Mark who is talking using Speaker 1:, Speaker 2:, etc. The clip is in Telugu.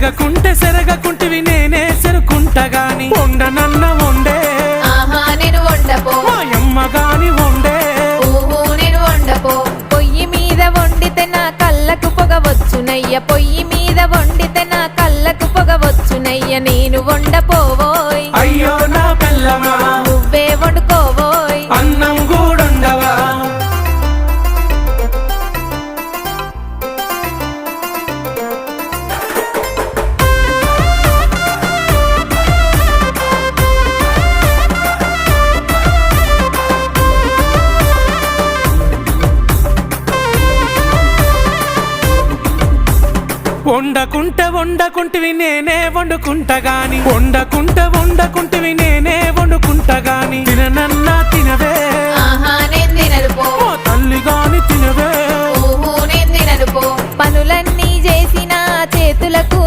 Speaker 1: సెరగకుంటివి నేనే సెరుకుంటా గాని వండనన్న వండే
Speaker 2: ఆహా నేను వండపో
Speaker 1: మాయమ్మ గాని వండే
Speaker 2: ఊహు నేను వండపో పొయ్యి మీద వండితే నా కళ్ళకు పొగ వచ్చునయ్య పొయ్యి మీద వండితే నా కళ్ళకు పొగ వచ్చునయ్య నేను వండపోవోయ్
Speaker 1: అయ్యో నా పిల్లమా
Speaker 2: నువ్వే వండుకోవోయ్
Speaker 1: అన్నం కూడుండవా వండకుంటివి నేనే వండుకుంటా గాని వండకుంటివి నేనే వండుకుంటా గాని తిననన్నా తినవే
Speaker 2: ఆహా నేను తినరుపో
Speaker 1: ఓ తల్లి గాని తినవే
Speaker 2: ఊహు నేను తినరుపో పనులన్నీ చేసిన చేతులకు